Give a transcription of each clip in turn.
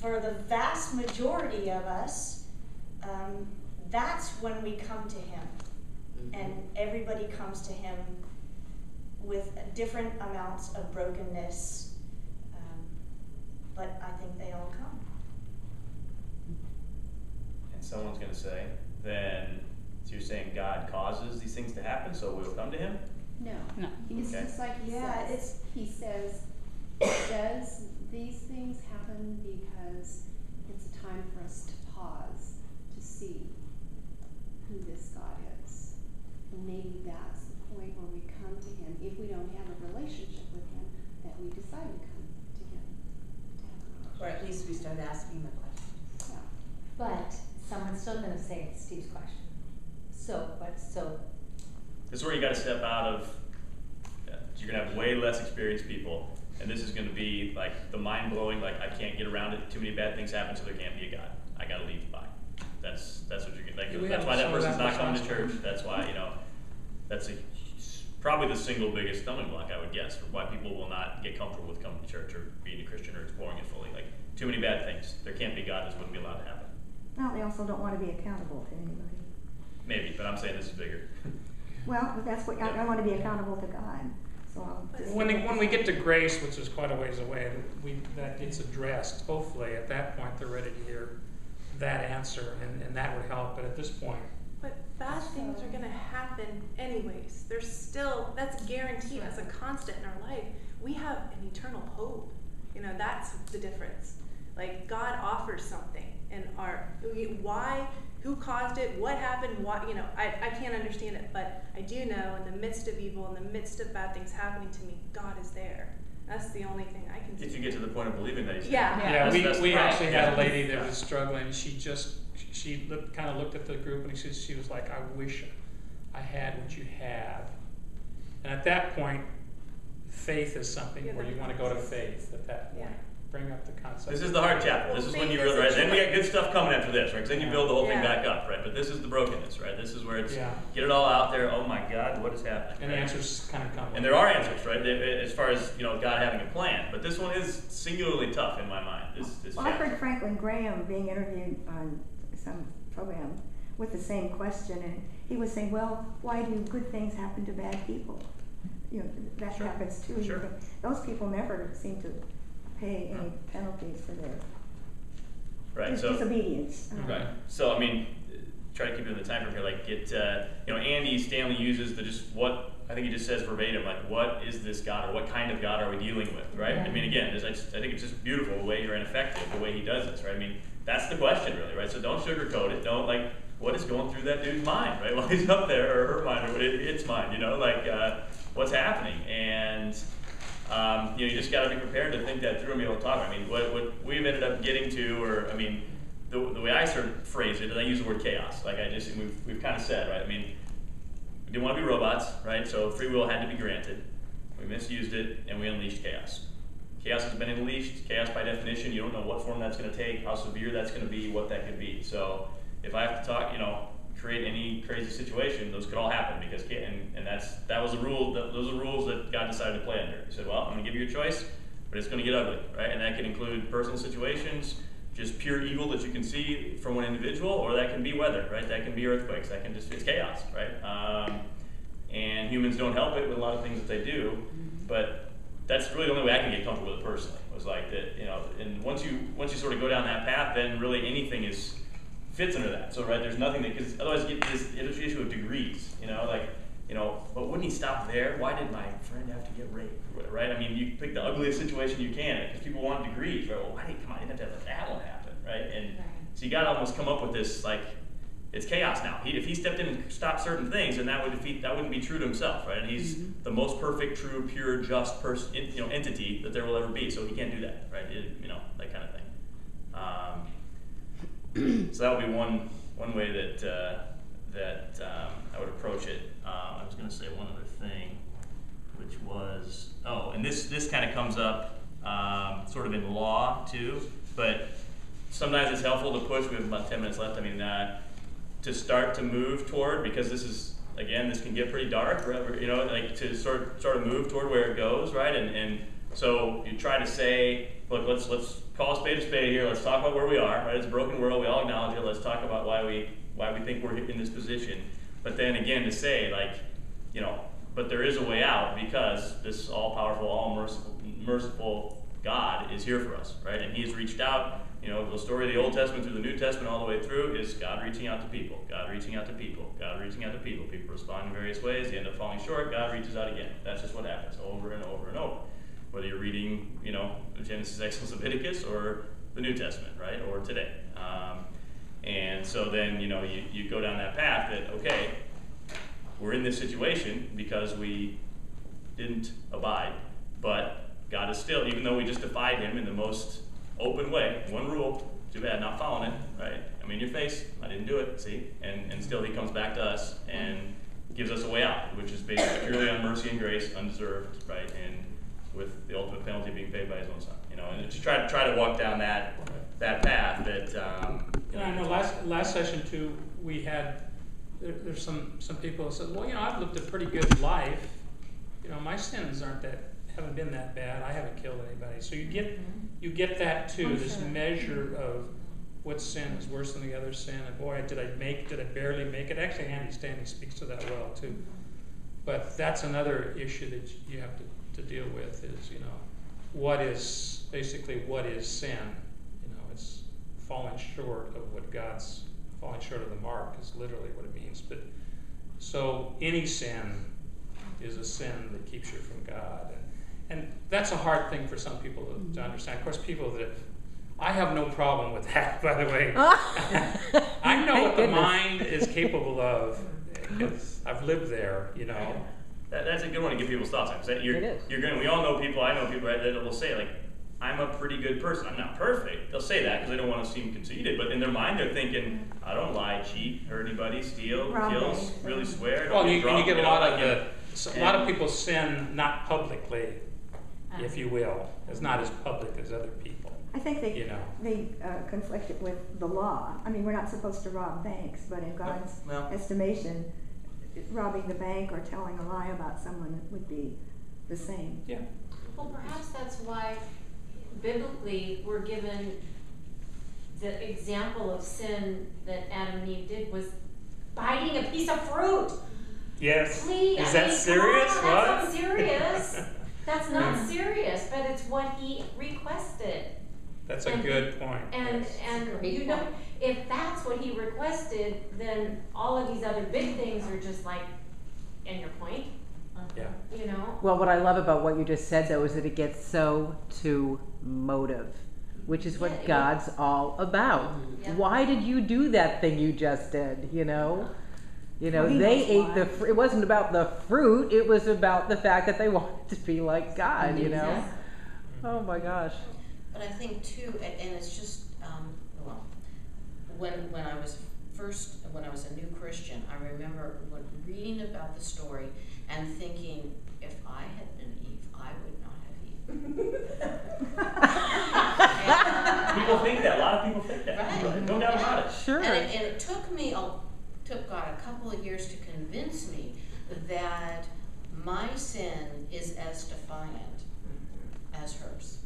for the vast majority of us, that's when we come to him. And everybody comes to him with different amounts of brokenness, but I think they all come. And someone's going to say, then, so you're saying God causes these things to happen, so we'll come to him? No. It's just like he says, does these things happen because it's a time for us to pause, to see who this God is. And maybe that's the point where we come to him, if we don't have a relationship with him, that we decide to come to him. Or at least we start asking the questions. Yeah. But someone's still going to say it's Steve's question. So. This is where you got to step out of, you're going to have way less experienced people, and this is going to be like the mind-blowing, like I can't get around it, too many bad things happen, so there can't be a God. I got to leave by. That's what you're getting. Like, that's why that person's not coming to church. That's why, that's probably the single biggest stumbling block, I would guess, for why people will not get comfortable with coming to church or being a Christian or exploring it fully. Like, too many bad things. There can't be God. This wouldn't be allowed to happen. Well, they also don't want to be accountable to anybody. Maybe, but I'm saying this is bigger. Well, but that's what I want to be accountable to God. So when we get to grace, which is quite a ways away, that gets addressed. Hopefully, at that point, they're ready to hear that answer, and that would help. But at this point, but bad things are going to happen anyways. There's still, that's guaranteed as a constant in our life. We have an eternal hope. That's the difference. Like, God offers something, and why, who caused it, what happened, why, I can't understand it, but I do know in the midst of evil, in the midst of bad things happening to me, God is there. That's the only thing I can see. If you get to the point of believing that he's there. Yeah, we actually had a lady that was struggling. She kind of looked at the group, and she was like, I wish I had what you have. And at that point, faith is something where you want to go to faith at that point. Bring up the concept. This is the hard chapter. This is when you really, right? Then we got good stuff coming after this, right? Because then you build the whole thing back up, right? But this is the brokenness, right? This is where it's get it all out there. Oh my God, what is happening? And answers kind of come. And there are answers, right? As far as God having a plan. But this one is singularly tough in my mind. Well, I heard Franklin Graham being interviewed on some program with the same question, and he was saying, "Well, why do good things happen to bad people? That happens too. Sure. Those people never seem to pay any penalties for their disobedience." Right. So try to keep it in the time frame here. Like Andy Stanley uses I think he just says verbatim, like, what is this God, or what kind of God are we dealing with, right? Yeah. Again, I think it's just beautiful the way you're ineffective, the way he does this, right? That's the question, really, right? So don't sugarcoat it. Don't what is going through that dude's mind, right? While he's up there, or her mind, or its mind, what's happening, and. You just got to be prepared to think that through and be able to talk. What we've ended up getting to, or the way I sort of phrase it is I use the word chaos. Like we've kind of said, right? We didn't want to be robots, right? So free will had to be granted. We misused it, and we unleashed chaos. Chaos has been unleashed. Chaos, by definition, you don't know what form that's going to take, how severe that's going to be, what that could be. So if I have to talk, create any crazy situation, those could all happen because that was the rule. Those are rules that God decided to play under. He said, "Well, I'm going to give you a choice, but it's going to get ugly, right?" And that can include personal situations, just pure evil that you can see from one individual, or that can be weather, right? That can be earthquakes. That can it's chaos, right? And humans don't help it with a lot of things that they do, but that's really the only way I can get comfortable with it personally. Was like that, And once you sort of go down that path, then really anything fits under that. So, right, there's nothing because otherwise you get this issue of degrees, but wouldn't he stop there? Why did my friend have to get raped, right? You pick the ugliest situation you can, because people want degrees, right? Well, you have to have that one happen, right? And so you got to almost come up with this, it's chaos now. If he stepped in and stopped certain things, then that wouldn't be true to himself, right? And he's the most perfect, true, pure, just person, entity that there will ever be. So he can't do that, right? That kind of thing. So that would be one way that I would approach it. I was going to say one other thing, which was and this kind of comes up sort of in law too, but sometimes it's helpful to push. We have about 10 minutes left. To start to move toward, because this can get pretty dark, right? To sort of move toward where it goes, right? And so you try to say, look, let's call a spade here. Let's talk about where we are. Right, it's a broken world. We all acknowledge it. Let's talk about why we think we're in this position. But then again, to say like, you know, but there is a way out because this all-powerful, all-merciful God is here for us, right? And He's reached out. You know, the story of the Old Testament through the New Testament all the way through is God reaching out to people, God reaching out to people, God reaching out to people. People respond in various ways. They end up falling short. God reaches out again. That's just what happens over and over and over. Whether you're reading, you know, Genesis, Exodus, Leviticus, or the New Testament, right, or today. And so then, you know, you go down that path that, okay, we're in this situation because we didn't abide, but God is still, even though we just defied Him in the most open way, one rule, too bad, not following it, right? I'm in your face, I didn't do it, see? And still He comes back to us and gives us a way out, which is based purely on mercy and grace, undeserved, right? And with the ultimate penalty being paid by His own Son, you know, and to try to walk down that path that. I know last session too, we had there's some people that said, well, you know, I've lived a pretty good life. You know, my sins haven't been that bad. I haven't killed anybody. So you get that too. This measure of what sin is worse than the other sin, and boy, did I barely make it? Actually, Andy Stanley speaks to that well too. But that's another issue that you have to deal with is, you know, what is sin? You know, it's falling short of falling short of the mark is literally what it means. But so any sin is a sin that keeps you from God, and that's a hard thing for some people to understand. Of course, I have no problem with that, by the way. I know what the mind is capable of because I've lived there, you know. That's a good one to give people's thoughts on. We all know people, I know people, right, that will say, like, I'm a pretty good person. I'm not perfect. They'll say that because they don't want to seem conceited, but in their mind they're thinking, I don't lie, cheat, hurt anybody, steal, kill, really swear. Well, you get a lot of people sin not publicly, if you will. It's not as public as other people. I think they conflict it with the law. I mean, we're not supposed to rob banks, but in God's estimation, robbing the bank or telling a lie about someone would be the same. Yeah. Well, perhaps that's why biblically we're given the example of sin that Adam and Eve did was biting a piece of fruit. Yes. Please, Is that serious? Come on, that's not serious. That's not serious, but it's what He requested. That's a good point. And you know, if that's what He requested, then all of these other big things are just like, in your point. Yeah. You know? Well, what I love about what you just said, though, is that it gets so to motive, which is what God's all about. Yeah. Why did you do that thing you just did, you know? You know, they ate it wasn't about the fruit, it was about the fact that they wanted to be like God, you know? Oh my gosh. But I think too, and it's just, when I was a new Christian, I remember reading about the story and thinking, if I had been Eve, I would not have eaten. People think that. A lot of people think that. Right. No doubt about it. Sure. And it took God a couple of years to convince me that my sin is as defiant as hers.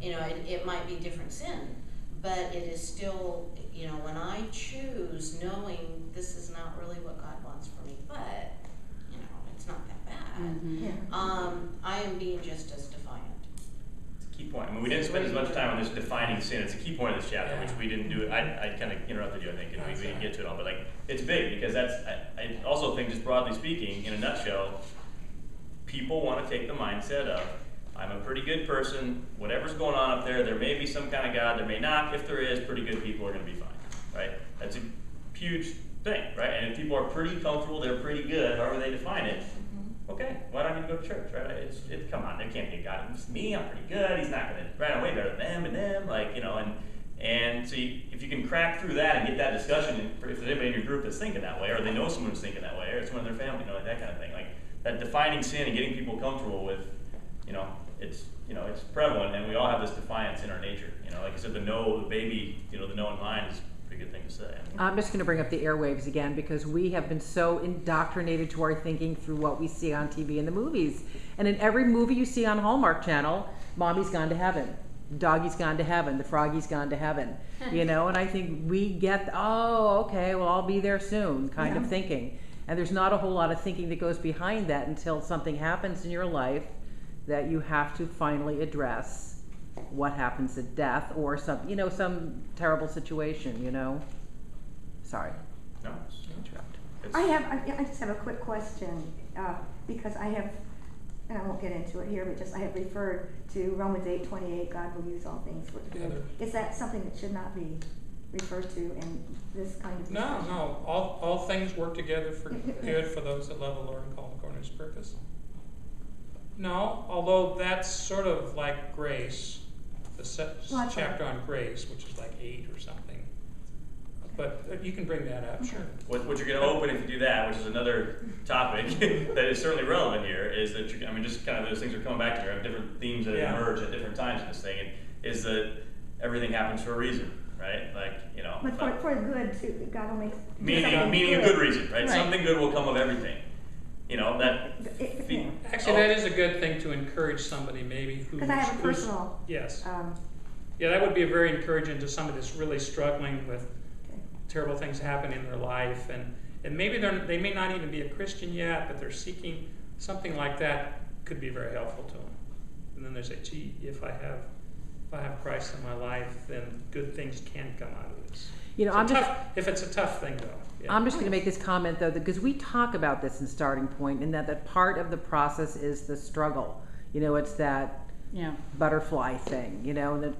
You know, it might be different sin, but it is still, you know, when I choose knowing this is not really what God wants for me, but, you know, it's not that bad, I am being just as defiant. It's a key point. I mean, we didn't spend as much time on this defining sin. It's a key point of this chapter, which we didn't do. I kind of interrupted you, I think, and we didn't get to it all, but like, it's big because I also think, just broadly speaking, in a nutshell, people want to take the mindset of, I'm a pretty good person, whatever's going on up there may be some kind of God, there may not. If there is, pretty good people are going to be fine, right? That's a huge thing, right? And if people are pretty comfortable, they're pretty good, however they define it, okay, why don't I need to go to church, right? Come on, there can't be a God. It's me, I'm pretty good, He's not going to, right, I'm way better than them, like, you know, and so if you can crack through that and get that discussion, if there's anybody in your group that's thinking that way, or they know someone who's thinking that way, or it's one of their family, you know, like that kind of thing, like that defining sin and getting people comfortable with, it's prevalent, and we all have this defiance in our nature. You know, like I said, the know in mind is a pretty good thing to say. I'm just going to bring up the airwaves again because we have been so indoctrinated to our thinking through what we see on TV and the movies. And in every movie you see on Hallmark Channel, mommy's gone to heaven. doggy's gone to heaven, the froggy's gone to heaven, you know, and I think we get, oh, okay, well, I'll be there soon kind of thinking. And there's not a whole lot of thinking that goes behind that until something happens in your life that you have to finally address what happens at death or some, you know, some terrible situation, you know. Sorry. No. Interrupt. I just have a quick question, because I have, and I won't get into it here, but just I have referred to Romans 8:28, God will use all things for good. Is that something that should not be referred to in this kind of discussion? No, all things work together for good for those that love the Lord and call according to his purpose. No, although that's sort of like grace, the chapter on grace, which is like 8 or something. But you can bring that up, sure. What you're going to open if you do that, which is another topic that is certainly relevant here, is that I mean, just kind of those things are coming back to here. Different themes that emerge at different times in this thing, and is that everything happens for a reason, right? Like, you know. But for good too, God will make meaning a good reason, right? Something good will come of everything. You know that. Actually, that is a good thing to encourage somebody maybe who's. Because I have a personal. Yes. Yeah, that would be very encouraging to somebody that's really struggling with terrible things happen in their life, and maybe they may not even be a Christian yet, but they're seeking something like that. Could be very helpful to them. And then they say, "Gee, if I have Christ in my life, then good things can come out of this." You know, if it's a tough thing, though. Yeah. I'm just going to make this comment though, because we talk about this in Starting Point, and that part of the process is the struggle. You know, it's that butterfly thing. You know,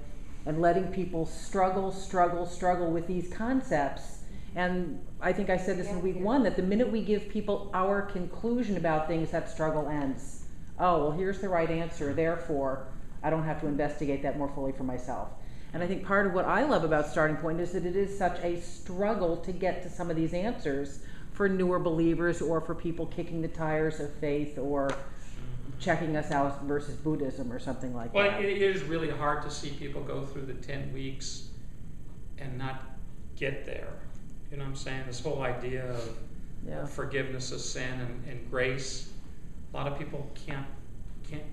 and letting people struggle with these concepts. And I think I said this in week 1, that the minute we give people our conclusion about things, that struggle ends. Oh, well, here's the right answer, therefore I don't have to investigate that more fully for myself. And I think part of what I love about Starting Point is that it is such a struggle to get to some of these answers for newer believers or for people kicking the tires of faith or checking us out versus Buddhism or something like that. Well, it is really hard to see people go through the 10 weeks and not get there. You know what I'm saying? This whole idea of forgiveness of sin and grace. A lot of people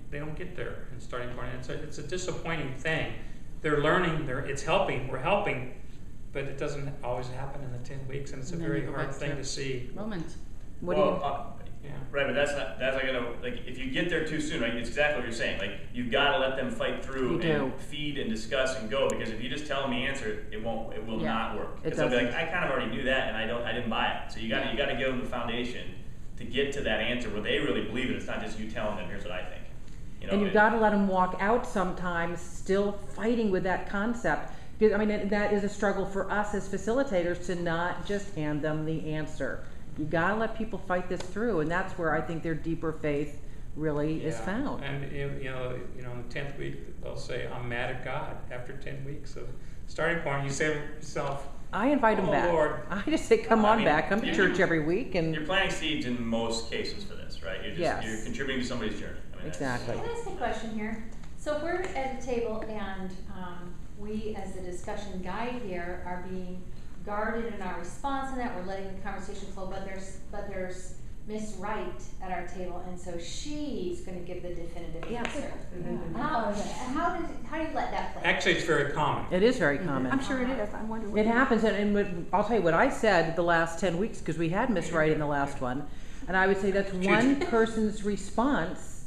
they don't get there in Starting Point. It's a disappointing thing. They're learning, it's helping, we're helping, but it doesn't always happen in the 10 weeks, and it's a very hard thing to see. Romans. Right, but that's not gonna, like, if you get there too soon, right, it's exactly what you're saying. Like, you've got to let them fight through and feed and discuss and go, because if you just tell them the answer, it will not work. Because they'll be like, I kind of already knew that, and I didn't buy it. So you got to give them the foundation to get to that answer where they really believe it. It's not just you telling them, here's what I think. You know, and you've got to let them walk out sometimes still fighting with that concept. Because, I mean, that is a struggle for us as facilitators to not just hand them the answer. You got to let people fight this through, and that's where I think their deeper faith really is found. And you know, in the 10th week, they'll say, "I'm mad at God." After 10 weeks of Starting Point, you say to yourself, I invite them back. Lord. I just say, come on back, come to church every week, and you're planting seeds in most cases for this, right? You're contributing to somebody's journey. I mean, exactly. Can I ask a question here? So if we're at a table and we, as the discussion guide here, are being guarded in our response to that, we're letting the conversation flow, but there's Miss Wright at our table, and so she's going to give the definitive answer. How do you let that play? Actually, it's very common. It is very common. I'm sure it is. I'm wondering. It happens, and I'll tell you what I said the last 10 weeks, because we had Miss Wright in the last one, and I would say that's one person's response,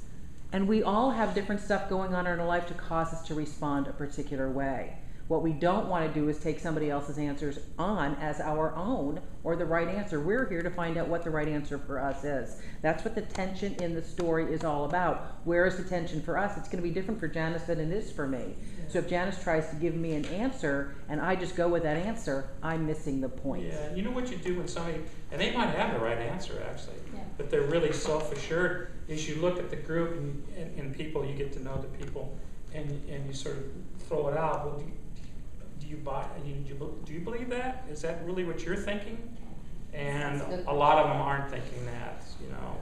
and we all have different stuff going on in our life to cause us to respond a particular way. What we don't want to do is take somebody else's answers on as our own or the right answer. We're here to find out what the right answer for us is. That's what the tension in the story is all about. Where is the tension for us? It's going to be different for Janice than it is for me. Yeah. So if Janice tries to give me an answer and I just go with that answer, I'm missing the point. Yeah, you know what you do when somebody, and they might have the right answer actually, but they're really self-assured, is you look at the group and people, you get to know the people, and you sort of throw it out. Well, do you believe that? Is that really what you're thinking? And a lot of them aren't thinking that, you know.